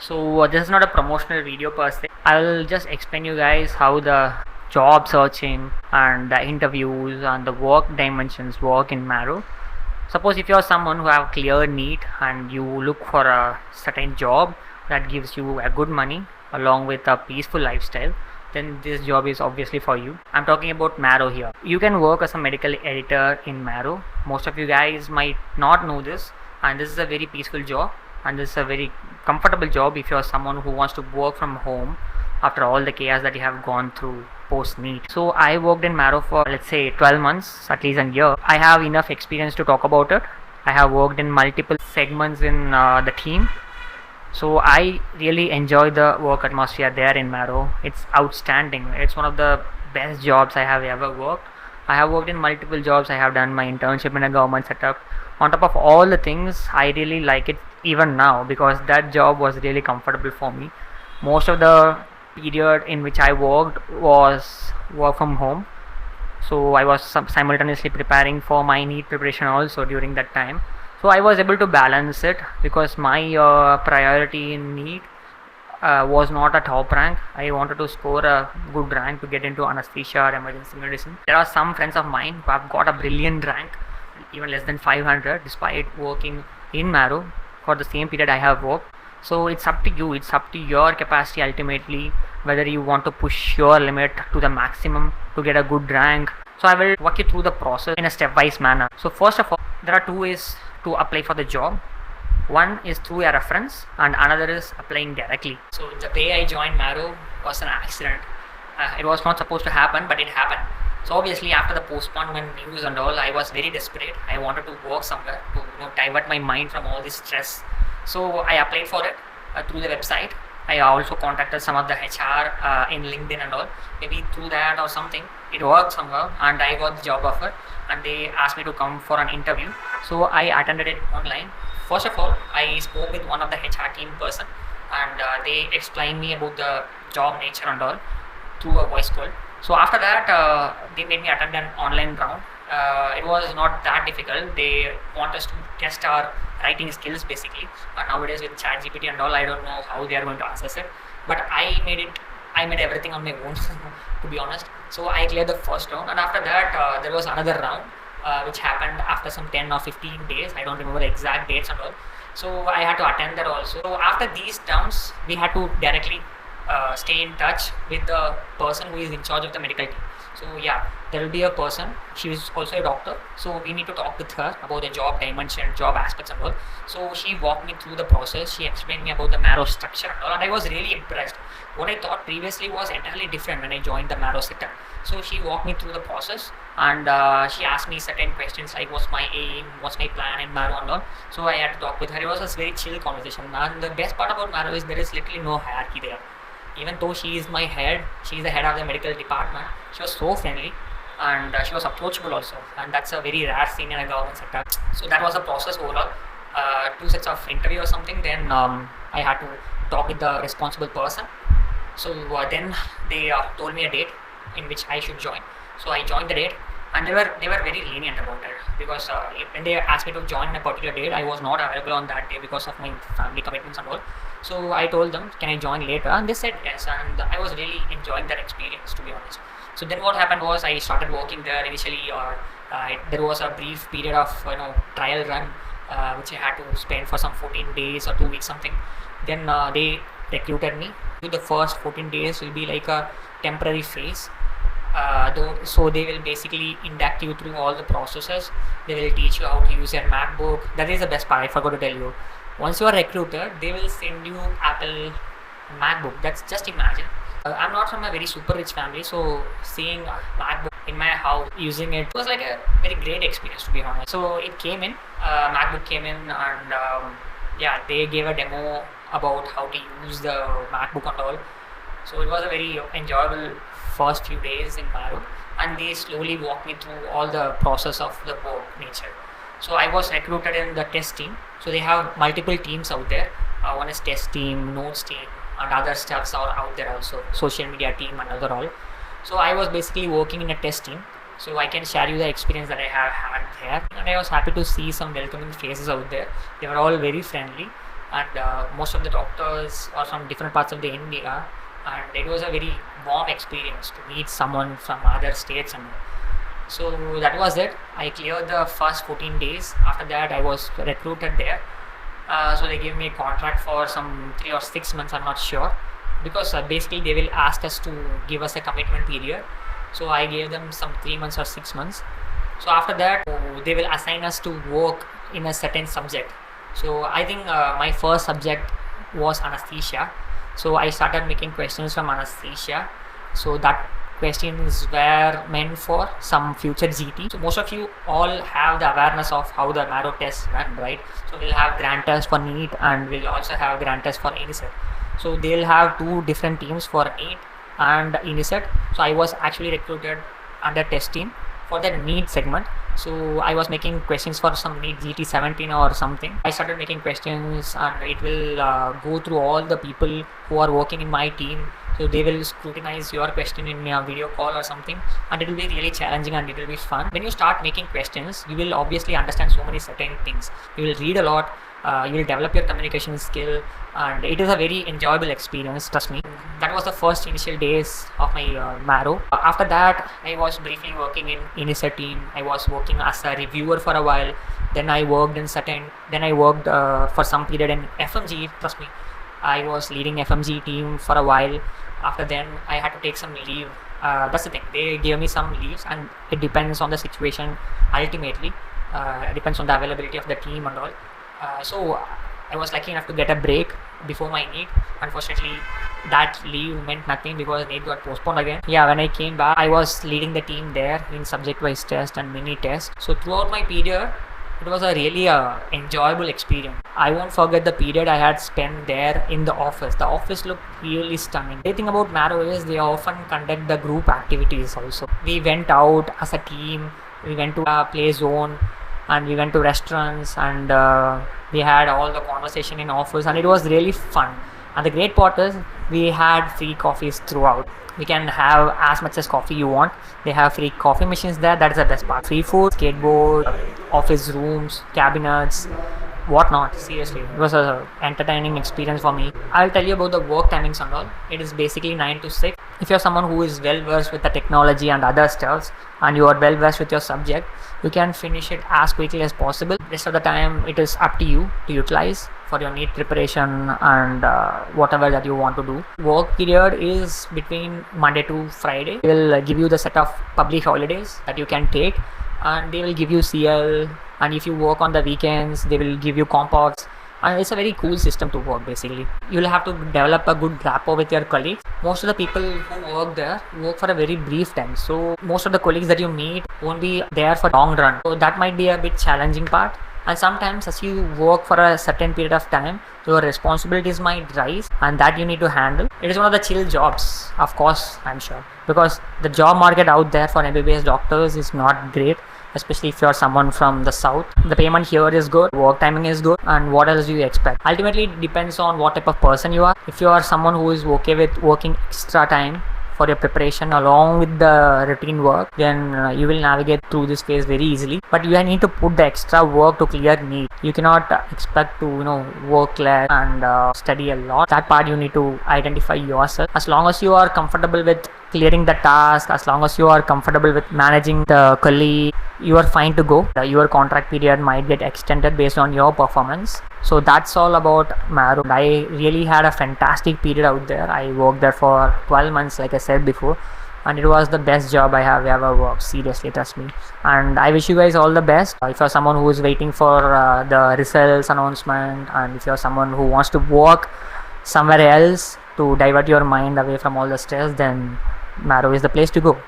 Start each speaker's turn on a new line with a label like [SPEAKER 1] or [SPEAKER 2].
[SPEAKER 1] So this is not a promotional video per se. I'll just explain you guys how the job searching and the interviews and the work dimensions work in Marrow. Suppose if you're someone who have clear need and you look for a certain job that gives you a good money along with a peaceful lifestyle, then this job is obviously for you. I'm talking about Marrow here. You can work as a medical editor in Marrow. Most of you guys might not know this, and this is a very peaceful job, and this is a very comfortable job if you're someone who wants to work from home after all the chaos that you have gone through post NEET. So I worked in Marrow for, let's say, 12 months, at least a year. I have enough experience to talk about it. I have worked in multiple segments in the team. So I really enjoy the work atmosphere there in Marrow. It's outstanding. It's one of the best jobs I have ever worked. I have worked in multiple jobs. I have done my internship in a government setup. On top of all the things, I really like it even now because that job was really comfortable for me. Most of the period in which I worked was work from home. So I was simultaneously preparing for my NEET preparation also during that time. So I was able to balance it because my priority in NEET was not a top rank. I wanted to score a good rank to get into anesthesia or emergency medicine. There are some friends of mine who have got a brilliant rank, even less than 500, despite working in Marrow for the same period I have worked. So it's up to you, it's up to your capacity ultimately, whether you want to push your limit to the maximum to get a good rank. So I will walk you through the process in a stepwise manner. So first of all, there are two ways to apply for the job. One is through a reference and another is applying directly. So the day I joined Marrow was an accident. It was not supposed to happen, but it happened. So obviously after the postponement news and all, I was very desperate. I wanted to work somewhere to divert my mind from all this stress. So I applied for it through the website. I also contacted some of the HR in LinkedIn and all. Maybe through that or something, it worked somehow, and I got the job offer. And they asked me to come for an interview. So I attended it online. First of all, I spoke with one of the HR team person, and they explained me about the job nature and all through a voice call. So after that, they made me attend an online round. It was not that difficult. They want us to test our writing skills basically. Nowadays with ChatGPT and all, I don't know how they are going to assess it. But I made everything on my own to be honest. So I cleared the first round, and after that there was another round which happened after some 10 or 15 days. I don't remember the exact dates and all. So I had to attend that also. So after these rounds, we had to directly stay in touch with the person who is in charge of the medical team. So yeah, there will be a person, she is also a doctor, so we need to talk with her about the job dimension, job aspects and all. So she walked me through the process, she explained me about the Marrow structure and all, and I was really impressed. What I thought previously was entirely different when I joined the Marrow setup. So she walked me through the process, and she asked me certain questions like what's my aim, what's my plan in Marrow and all. So I had to talk with her. It was a very chill conversation, and the best part about Marrow is there is literally no hierarchy there. Even though she is my head, she is the head of the medical department, she was so friendly, and she was approachable also, and that's a very rare thing in a government sector. So that was the process overall. 2 sets of interview or something, then I had to talk with the responsible person. So then they told me a date in which I should join. So I joined the date, and they were very lenient about it because when they asked me to join a particular date, I was not available on that day because of my family commitments and all. So I told them, can I join later? And they said yes, and I was really enjoying that experience, to be honest. So then what happened was I started working there initially. There was a brief period of trial run which I had to spend for some 14 days or 2 weeks something. Then they recruited me. The first 14 days will be like a temporary phase. So they will basically induct you through all the processes. They will teach you how to use your MacBook. That is the best part, I forgot to tell you. Once you are recruited, they will send you Apple MacBook. That's just imagine. I'm not from a very super rich family, so seeing MacBook in my house, using it was like a very great experience, to be honest. So it came in, MacBook came in, and yeah, they gave a demo about how to use the MacBook and all. So it was a very enjoyable first few days in Marrow, and they slowly walked me through all the process of the work nature. So I was recruited in the test team. So they have multiple teams out there. One is test team, notes team, and other stuffs are out there also. Social media team and other all. So I was basically working in a test team. So I can share you the experience that I have had there. And I was happy to see some welcoming faces out there. They were all very friendly. and most of the doctors are from different parts of the India, and it was a very warm experience to meet someone from other states. And so that was it. I cleared the first 14 days. After that, I was recruited there. So they gave me a contract for some 3 or 6 months, I'm not sure, because basically they will ask us to give us a commitment period. So I gave them some 3 months or 6 months. So after that, they will assign us to work in a certain subject. So I think my first subject was anesthesia. So I started making questions from anesthesia. So that questions were meant for some future GT. So most of you all have the awareness of how the Marrow tests run, right? So we'll have grand test for NEET, and we'll also have grand test for NEET. So they'll have two different teams for NEET and NEET. So I was actually recruited under test team for the NEET segment. So I was making questions for some NEET GT 17 or something. I started making questions, and it will go through all the people who are working in my team. So they will scrutinize your question in a video call or something, and it will be really challenging and it will be fun. When you start making questions, you will obviously understand so many certain things. You will read a lot, you will develop your communication skill, and it is a very enjoyable experience, trust me. That was the first initial days of my Marrow. After that, I was briefly working in NEET team. I was working as a reviewer for a while. Then I worked for some period in FMG, trust me. I was leading FMG team for a while. After then, I had to take some leave. That's the thing. They gave me some leaves, and it depends on the situation. Ultimately, it depends on the availability of the team and all. So I was lucky enough to get a break before my NEET. Unfortunately, that leave meant nothing because NEET got postponed again. Yeah, when I came back, I was leading the team there in subject-wise test and mini test. So throughout my period, it was a really enjoyable experience. I won't forget the period I had spent there in the office. The office looked really stunning. The thing about Marrow is they often conduct the group activities also. We went out as a team. We went to a play zone, and we went to restaurants, and we had all the conversation in office, and it was really fun. And the great part is we had free coffees throughout. We can have as much as coffee you want. They have free coffee machines there. That is the best part. Free food, skateboard, office rooms, cabinets, whatnot. Seriously, it was a entertaining experience for me. I'll tell you about the work timings and all. It is basically 9 to 6. If you're someone who is well versed with the technology and other stuffs, and you are well versed with your subject, you can finish it as quickly as possible. Rest of the time, it is up to you to utilize for your NEET preparation and whatever that you want to do. Work period is between Monday to Friday. They will give you the set of public holidays that you can take, and they will give you CL, and if you work on the weekends, they will give you comp offs. And it's a very cool system to work. Basically, you'll have to develop a good rapport with your colleagues. Most of the people who work there work for a very brief time, so most of the colleagues that you meet won't be there for long run. So that might be a bit challenging part. And sometimes as you work for a certain period of time, your responsibilities might rise, and that you need to handle. It is one of the chill jobs, of course, I'm sure, because the job market out there for MBBS doctors is not great, especially if you're someone from the south. The payment here is good, work timing is good, and what else do you expect? Ultimately, it depends on what type of person you are. If you are someone who is okay with working extra time for your preparation along with the routine work, then you will navigate through this phase very easily. But you need to put the extra work to clear NEET. You cannot expect to work less and study a lot. That part you need to identify yourself. As long as you are comfortable with clearing the task, as long as you are comfortable with managing the colleague, you are fine to go. Your contract period might get extended based on your performance. So that's all about Marrow. I really had a fantastic period out there. I worked there for 12 months, like I said before, and it was the best job I have ever worked. Seriously, trust me. And I wish you guys all the best. If you're someone who is waiting for the results announcement, and if you're someone who wants to work somewhere else to divert your mind away from all the stress, then Marrow is the place to go.